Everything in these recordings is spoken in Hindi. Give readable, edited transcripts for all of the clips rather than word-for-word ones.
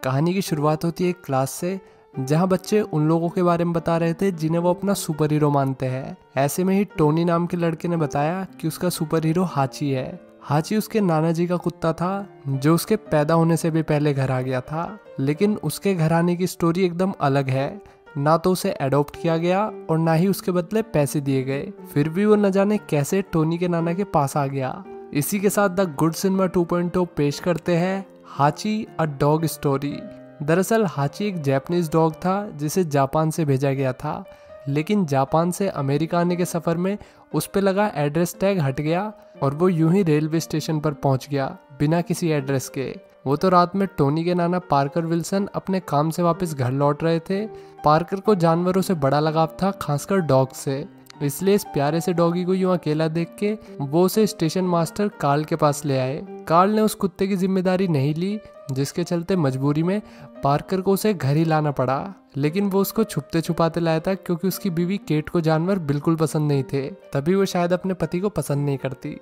कहानी की शुरुआत होती है एक क्लास से, जहां बच्चे उन लोगों के बारे में बता रहे थे जिन्हें वो अपना सुपर हीरो मानते हैं। ऐसे में ही टोनी नाम के लड़के ने बताया कि उसका सुपर हीरो हाची है। हाची उसके नाना जी का कुत्ता था जो उसके पैदा होने से भी पहले घर आ गया था। लेकिन उसके घर आने की स्टोरी एकदम अलग है। ना तो उसे अडॉप्ट किया गया और ना ही उसके बदले पैसे दिए गए। फिर भी वो न जाने कैसे टोनी के नाना के पास आ गया। इसी के साथ द गुड सिनेमा 2.0 पेश करते हैं हाची अ डॉग स्टोरी। दरअसल हाची एक जापानीज डॉग था जिसे जापान से भेजा गया था, लेकिन जापान से अमेरिका आने के सफर में उस पे लगा एड्रेस टैग हट गया और वो यूं ही रेलवे स्टेशन पर पहुंच गया बिना किसी एड्रेस के। वो तो रात में टोनी के नाना पार्कर विल्सन अपने काम से वापस घर लौट रहे थे। पार्कर को जानवरों से बड़ा लगाव था, खासकर डॉग से, इसलिए इस प्यारे से डॉगी को यूं अकेला देख के वो उसे स्टेशन मास्टर कार्ल के पास ले आए। कार्ल ने उस कुत्ते की जिम्मेदारी नहीं ली, जिसके चलते मजबूरी में पार्कर को उसे घर ही लाना पड़ा। लेकिन वो उसको छुपते छुपाते लाया था क्योंकि उसकी बीवी केट को जानवर बिल्कुल पसंद नहीं थे। तभी वो शायद अपने पति को पसंद नहीं करती।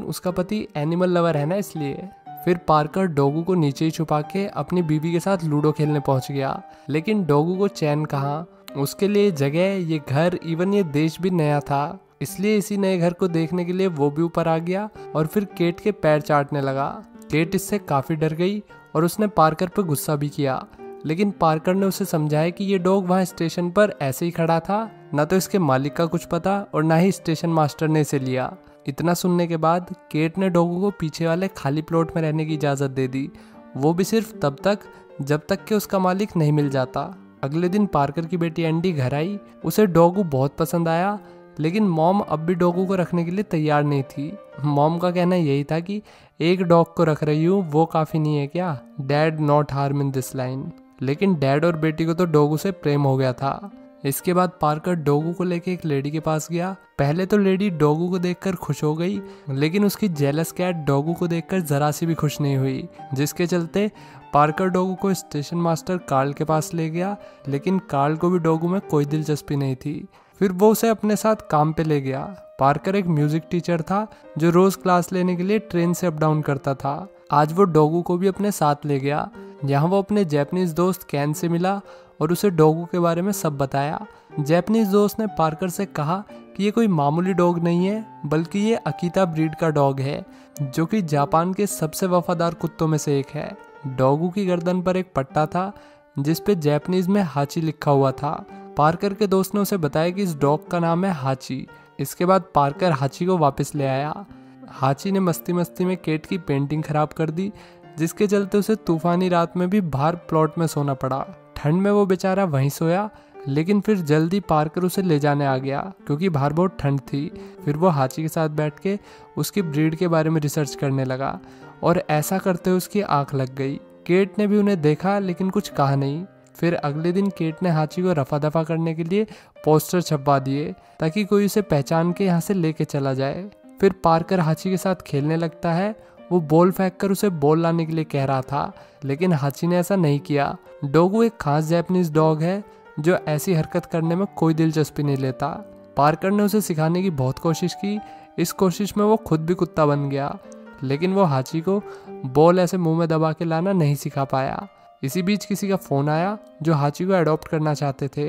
उसका पति एनिमल लवर है ना, इसलिए। फिर पार्कर डॉगू को नीचे ही छुपा के अपनी बीवी के साथ लूडो खेलने पहुंच गया। लेकिन डॉगू को चैन कहाँ, उसके लिए जगह, ये घर, इवन ये देश भी नया था। इसलिए इसी नए घर को देखने के लिए वो भी ऊपर आ गया और फिर केट के पैर चाटने लगा। केट इससे काफी डर गई और उसने पार्कर पर गुस्सा भी किया। लेकिन पार्कर ने उसे समझाया कि ये डॉग वहाँ स्टेशन पर ऐसे ही खड़ा था, ना तो इसके मालिक का कुछ पता और ना ही स्टेशन मास्टर ने इसे लिया। इतना सुनने के बाद केट ने डॉगू को पीछे वाले खाली प्लॉट में रहने की इजाजत दे दी, वो भी सिर्फ तब तक जब तक कि उसका मालिक नहीं मिल जाता। अगले दिन पार्कर की बेटी एंडी घर आई। उसे डॉगू बहुत पसंद आया, लेकिन मॉम अब भी डॉगू को रखने के लिए तैयार नहीं थी। मॉम का कहना यही था कि एक डॉग को रख रही हूँ, वो काफी नहीं है क्या? Dad not harm in this line. लेकिन डैड और बेटी को तो डॉगू से प्रेम हो गया था। इसके बाद पार्कर डॉगू को लेके एक लेडी के पास गया। पहले तो लेडी डॉगू को देखकर खुश हो गई, लेकिन उसकी जेलस कैट डॉगू को देखकर जरा सी भी खुश नहीं हुई, जिसके चलते पार्कर डॉगू को स्टेशन मास्टर कार्ल के पास ले गया। लेकिन कार्ल को भी डॉगू में कोई दिलचस्पी नहीं थी। फिर वो उसे अपने साथ काम पे ले गया। पार्कर एक म्यूजिक टीचर था जो रोज क्लास लेने के लिए ट्रेन से अप डाउन करता था। आज वो डॉगू को भी अपने साथ ले गया। यहाँ वो अपने जापानीज दोस्त कैन से मिला और उसे डॉगू के बारे में सब बताया। जापानीज दोस्त ने पार्कर से कहा कि ये कोई मामूली डॉग नहीं है, बल्कि ये अकीता ब्रीड का डॉग है, जो कि जापान के सबसे वफादार कुत्तों में से एक है। डॉगू की गर्दन पर एक पट्टा था जिस पे जापानीज में हाची लिखा हुआ था। पार्कर के दोस्त ने उसे बताया कि इस डॉग का नाम है हाची। इसके बाद पार्कर हाची को वापस ले आया। हाची ने मस्ती मस्ती में केट की पेंटिंग खराब कर दी, जिसके चलते उसे तूफानी रात में भी बाहर प्लॉट में सोना पड़ा। ठंड में वो बेचारा वहीं सोया, लेकिन फिर जल्दी पार्कर उसे ले जाने आ गया क्योंकि बाहर बहुत ठंड थी। फिर वो हाची के साथ बैठ के उसकी ब्रीड के बारे में रिसर्च करने लगा और ऐसा करते हुए उसकी आंख लग गई। केट ने भी उन्हें देखा लेकिन कुछ कहा नहीं। फिर अगले दिन केट ने हाची को रफा दफा करने के लिए पोस्टर छपवा दिए ताकि कोई उसे पहचान के यहाँ से लेके चला जाए। फिर पार्कर हाची के साथ खेलने लगता है। वो बॉल फेंक कर उसे बॉल लाने के लिए कह रहा था, लेकिन हाची ने ऐसा नहीं किया। डॉगू एक खास जापानीज डॉग है जो ऐसी हरकत करने में कोई दिलचस्पी नहीं लेता। पार्कर ने उसे सिखाने की बहुत कोशिश की। इस कोशिश में वो खुद भी कुत्ता बन गया, लेकिन वो हाची को बॉल ऐसे मुंह में दबा के लाना नहीं सिखा पाया। इसी बीच किसी का फोन आया जो हाची को अडॉप्ट करना चाहते थे,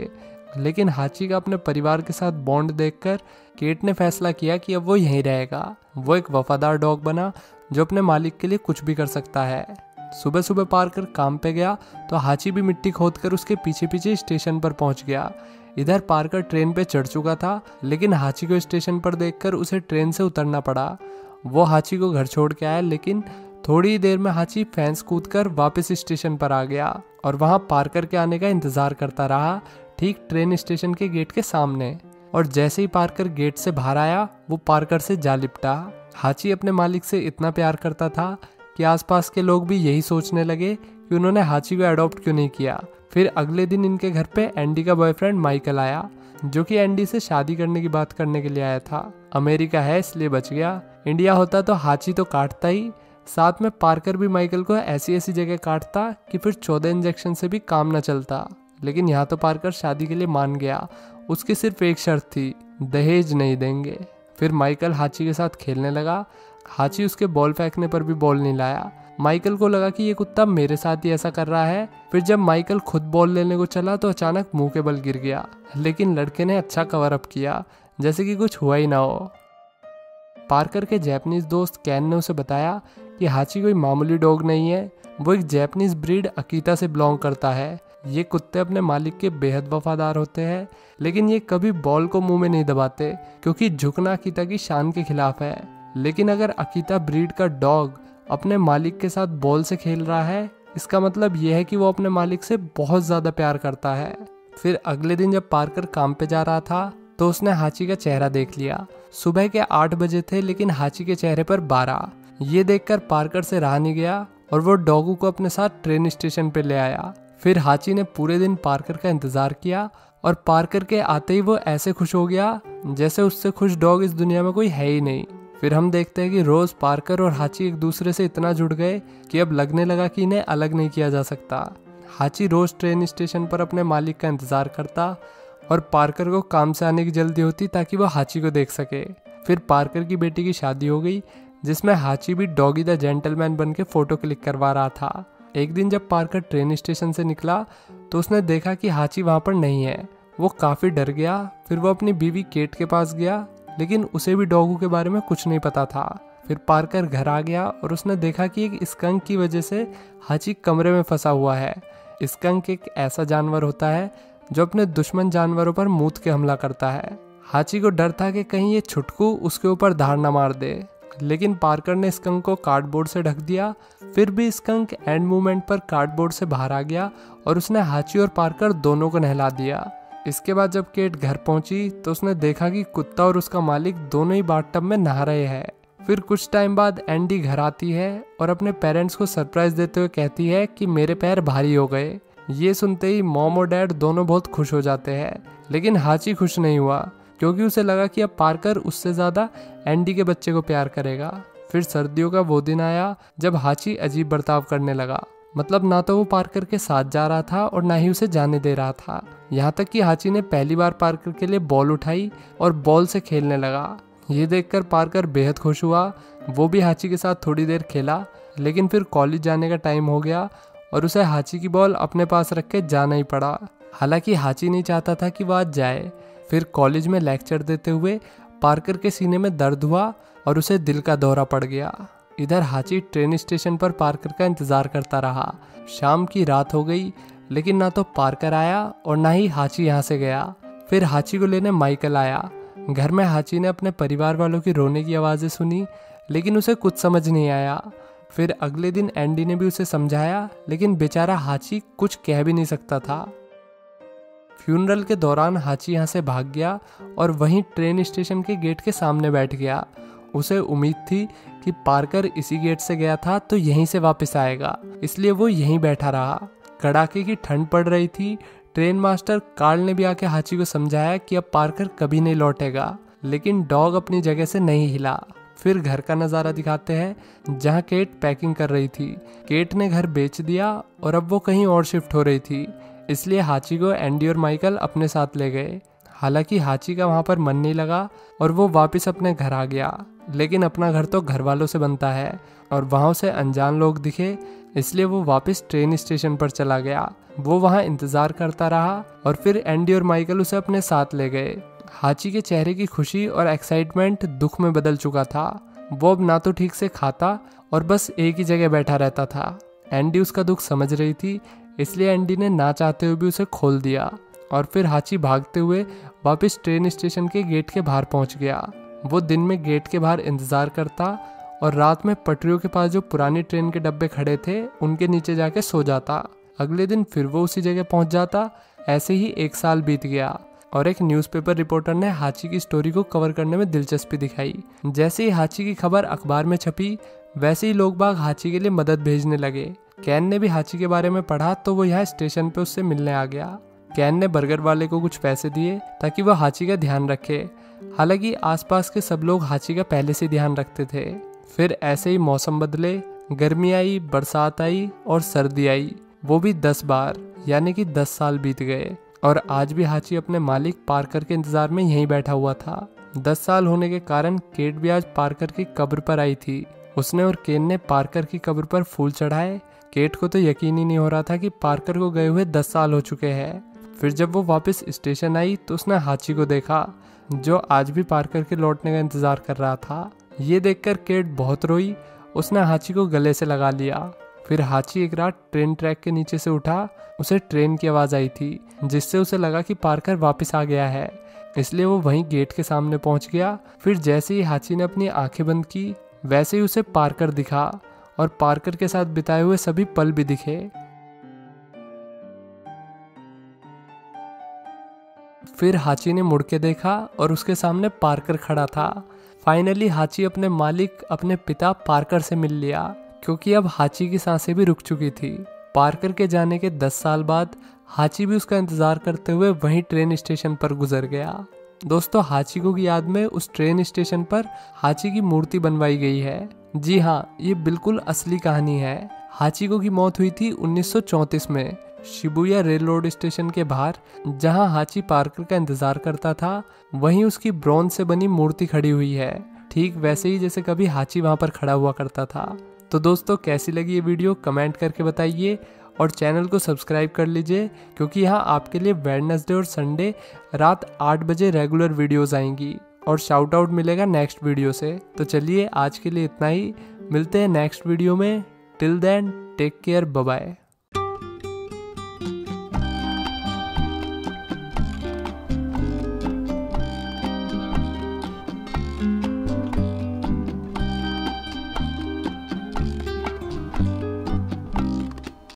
लेकिन हाची का अपने परिवार के साथ बॉन्ड देखकर केट ने फैसला किया कि अब वो यहीं रहेगा। वो एक वफादार डॉग बना जो अपने मालिक के लिए कुछ भी कर सकता है। सुबह सुबह पार्कर काम पे गया तो हाची भी मिट्टी खोदकर उसके पीछे पीछे स्टेशन पर पहुंच गया। इधर पार्कर ट्रेन पे चढ़ चुका था, लेकिन हाची को स्टेशन पर देखकर उसे ट्रेन से उतरना पड़ा। वो हाची को घर छोड़ के आया, लेकिन थोड़ी देर में हाची फेंस कूदकर वापस स्टेशन पर आ गया और वहां पार्कर के आने का इंतजार करता रहा, ठीक ट्रेन स्टेशन के गेट के सामने। और जैसे ही पार्कर गेट से बाहर आया, वो पार्कर से जा लिपटा। हाची अपने मालिक से इतना प्यार करता था कि आसपास के लोग भी यही सोचने लगे कि उन्होंने हाची को अडॉप्ट क्यों नहीं किया। फिर अगले दिन इनके घर पे एंडी का बॉयफ्रेंड माइकल आया, जो कि एंडी से शादी करने की बात करने के लिए आया था। अमेरिका है इसलिए बच गया, इंडिया होता तो हाची तो काटता ही, साथ में पार्कर भी माइकल को ऐसी ऐसी जगह काटता कि फिर 14 इंजेक्शन से भी काम न चलता। लेकिन यहाँ तो पार्कर शादी के लिए मान गया। उसकी सिर्फ एक शर्त थी, दहेज नहीं देंगे। फिर माइकल हाची के साथ खेलने लगा। हाची उसके बॉल फेंकने पर भी बॉल नहीं लाया। माइकल को लगा कि ये कुत्ता मेरे साथ ही ऐसा कर रहा है। फिर जब माइकल खुद बॉल लेने को चला तो अचानक मुंह के बल गिर गया, लेकिन लड़के ने अच्छा कवर अप किया, जैसे कि कुछ हुआ ही ना हो। पार्कर के जापानीज दोस्त कैन ने उसे बताया कि हाची कोई मामूली डॉग नहीं है, वो एक जापानीज ब्रीड अकीता से बिलोंग करता है। ये कुत्ते अपने मालिक के बेहद वफादार होते हैं, लेकिन ये कभी बॉल को मुंह में नहीं दबाते, क्योंकि झुकना अकीता की शान के खिलाफ है। लेकिन अगर अकीता ब्रीड का डॉग अपने मालिक के साथ बॉल से खेल रहा है, इसका मतलब यह है कि वो अपने मालिक से बहुत ज्यादा प्यार करता है। फिर अगले दिन जब पार्कर काम पे जा रहा था तो उसने हाची का चेहरा देख लिया। सुबह के 8 बजे थे, लेकिन हाची के चेहरे पर 12। ये देखकर पार्कर से रहा नहीं गया और वो डॉगू को अपने साथ ट्रेन स्टेशन पे ले आया। फिर हाची ने पूरे दिन पार्कर का इंतजार किया और पार्कर के आते ही वो ऐसे खुश हो गया जैसे उससे खुश डॉग इस दुनिया में कोई है ही नहीं। फिर हम देखते हैं कि रोज पार्कर और हाची एक दूसरे से इतना जुड़ गए कि अब लगने लगा कि इन्हें अलग नहीं किया जा सकता। हाची रोज ट्रेन स्टेशन पर अपने मालिक का इंतजार करता और पार्कर को काम से आने की जल्दी होती ताकि वो हाची को देख सके। फिर पार्कर की बेटी की शादी हो गई, जिसमें हाची भी डॉगी द जेंटलमैन बन के फोटो क्लिक करवा रहा था। एक दिन जब पार्कर ट्रेन स्टेशन से निकला तो उसने देखा कि हाची वहां पर नहीं है। वो काफी डर गया। फिर वो अपनी बीवी केट के पास गया, लेकिन उसे भी डॉगू के बारे में कुछ नहीं पता था। फिर पार्कर घर आ गया और उसने देखा कि एक स्कंक की वजह से हाची कमरे में फंसा हुआ है। स्कंक एक ऐसा जानवर होता है जो अपने दुश्मन जानवरों पर मूत के हमला करता है। हाची को डर था कि कहीं ये छुटकू उसके ऊपर धार न मार दे, लेकिन पार्कर ने स्कंक को कार्डबोर्ड से ढक दिया। फिर भी स्कंक एंड मूवमेंट पर कार्डबोर्ड से बाहर आ गया और उसने हाची और पार्कर दोनों को नहला दिया। इसके बाद जब केट घर पहुंची तो उसने देखा कि कुत्ता और उसका मालिक दोनों ही बाथटब में नहा रहे हैं। फिर कुछ टाइम बाद एंडी घर आती है और अपने पेरेंट्स को सरप्राइज देते हुए कहती है कि मेरे पैर भारी हो गए। ये सुनते ही मॉम और डैड दोनों बहुत खुश हो जाते हैं, लेकिन हाची खुश नहीं हुआ क्योंकि उसे लगा कि अब पार्कर उससे ज्यादा एंडी के बच्चे को प्यार करेगा। फिर सर्दियों का वो दिन आया जब हाची अजीब बर्ताव करने लगा। मतलब ना तो वो पार्कर के साथ जा रहा था और ना ही उसे जाने दे रहा था। यहाँ तक कि हाची ने पहली बार पार्कर के लिए बॉल उठाई और बॉल से खेलने लगा। ये देखकर पार्कर बेहद खुश हुआ। वो भी हाची के साथ थोड़ी देर खेला, लेकिन फिर कॉलेज जाने का टाइम हो गया और उसे हाची की बॉल अपने पास रख के जाना ही पड़ा। हालांकि हाची नहीं चाहता था कि वो आज जाए। फिर कॉलेज में लेक्चर देते हुए पार्कर के सीने में दर्द हुआ और उसे दिल का दौरा पड़ गया। इधर हाची ट्रेन स्टेशन पर पार्कर का इंतजार करता रहा। शाम की रात हो गई, लेकिन ना तो पार्कर आया और ना ही हाची यहाँ से गया। फिर हाची को लेने माइकल आया। घर में हाची ने अपने परिवार वालों की रोने की आवाज़ें सुनी, लेकिन उसे कुछ समझ नहीं आया। फिर अगले दिन एंडी ने भी उसे समझाया, लेकिन बेचारा हाची कुछ कह भी नहीं सकता था। फ्यूनरल के दौरान हाची यहाँ से भाग गया और वहीं ट्रेन स्टेशन के गेट के सामने बैठ गया। उसे उम्मीद थी कि पार्कर इसी गेट से गया था तो यहीं से वापस आएगा, इसलिए वो यहीं बैठा रहा। कड़ाके की ठंड पड़ रही थी। ट्रेन मास्टर कार्ल ने भी आके हाची को समझाया कि अब पार्कर कभी नहीं लौटेगा, लेकिन डॉग अपनी जगह से नहीं हिला। फिर घर का नज़ारा दिखाते हैं जहाँ केट पैकिंग कर रही थी। केट ने घर बेच दिया और अब वो कहीं और शिफ्ट हो रही थी, इसलिए हाची को एंडी और माइकल अपने साथ ले गए। हालांकि हाची का वहाँ पर मन नहीं लगा और वो वापस अपने घर आ गया, लेकिन अपना घर तो घर वालों से बनता है और वहाँ उसे अनजान लोग दिखे, इसलिए वो वापस ट्रेन स्टेशन पर चला गया। वो वहाँ इंतज़ार करता रहा और फिर एंडी और माइकल उसे अपने साथ ले गए। हाची के चेहरे की खुशी और एक्साइटमेंट दुख में बदल चुका था। वो अब ना तो ठीक से खाता और बस एक ही जगह बैठा रहता था। एंडी उसका दुख समझ रही थी, इसलिए एंडी ने ना चाहते हुए भी उसे खोल दिया और फिर हाची भागते हुए वापस ट्रेन स्टेशन के गेट के बाहर पहुंच गया। वो दिन में गेट के बाहर इंतजार करता और रात में पटरियों के पास जो पुरानी ट्रेन के डब्बे खड़े थे उनके नीचे जाके सो जाता। अगले दिन फिर वो उसी जगह पहुंच जाता। ऐसे ही 1 साल बीत गया और एक न्यूज़पेपर रिपोर्टर ने हाची की स्टोरी को कवर करने में दिलचस्पी दिखाई। जैसे ही हाची की खबर अखबार में छपी, वैसे ही लोग बाग हाची के लिए मदद भेजने लगे। कैन ने भी हाची के बारे में पढ़ा तो वो यहाँ स्टेशन पे उससे मिलने आ गया। कैन ने बर्गर वाले को कुछ पैसे दिए ताकि वह हाची का ध्यान रखे। हालांकि आसपास के सब लोग हाची का पहले से ध्यान रखते थे। फिर ऐसे ही मौसम बदले, गर्मी आई, बरसात आई और सर्दी आई, वो भी 10 बार, यानी कि 10 साल बीत गए और आज भी हाची अपने मालिक पार्कर के इंतजार में यहीं बैठा हुआ था। 10 साल होने के कारण केट भी आज पार्कर की कब्र पर आई थी। उसने और केन ने पार्कर की कब्र पर फूल चढ़ाए। केट को तो यकीन ही नहीं हो रहा था कि पार्कर को गए हुए 10 साल हो चुके हैं। फिर जब वो वापस स्टेशन आई तो उसने हाची को देखा, जो आज भी पार्कर के लौटने का इंतजार कर रहा था। ये देखकर केट बहुत रोई। उसने हाची को गले से लगा लिया। फिर हाची एक रात ट्रेन ट्रैक के नीचे से उठा। उसे ट्रेन की आवाज़ आई थी, जिससे उसे लगा कि पार्कर वापस आ गया है, इसलिए वो वहीं गेट के सामने पहुंच गया। फिर जैसे ही हाची ने अपनी आंखें बंद की, वैसे ही उसे पार्कर दिखा और पार्कर के साथ बिताए हुए सभी पल भी दिखे। फिर हाची ने मुड़ के देखा और उसके सामने पार्कर खड़ा था। फाइनली हाची अपने मालिक, अपने पिता पार्कर से मिल लिया, क्योंकि अब हाची की सांसें भी रुक चुकी थी। पार्कर के जाने के 10 साल बाद हाची भी उसका इंतजार करते हुए वहीं ट्रेन स्टेशन पर गुजर गया। दोस्तों, हाचिको की याद में उस ट्रेन स्टेशन पर हाची की मूर्ति बनवाई गई है। जी हाँ, ये बिल्कुल असली कहानी है। हाचिको की मौत हुई थी 1934 में शिबुया रेल रोड स्टेशन के बाहर। जहां हाची पार्कर का इंतजार करता था, वहीं उसकी ब्रॉन्ज से बनी मूर्ति खड़ी हुई है, ठीक वैसे ही जैसे कभी हाची वहां पर खड़ा हुआ करता था। तो दोस्तों, कैसी लगी ये वीडियो कमेंट करके बताइए और चैनल को सब्सक्राइब कर लीजिए, क्योंकि यहाँ आपके लिए वेडनेसडे और संडे रात 8 बजे रेगुलर वीडियोस आएंगी और शाउट आउट मिलेगा नेक्स्ट वीडियो से। तो चलिए, आज के लिए इतना ही। मिलते हैं नेक्स्ट वीडियो में। Till then take care, bye bye.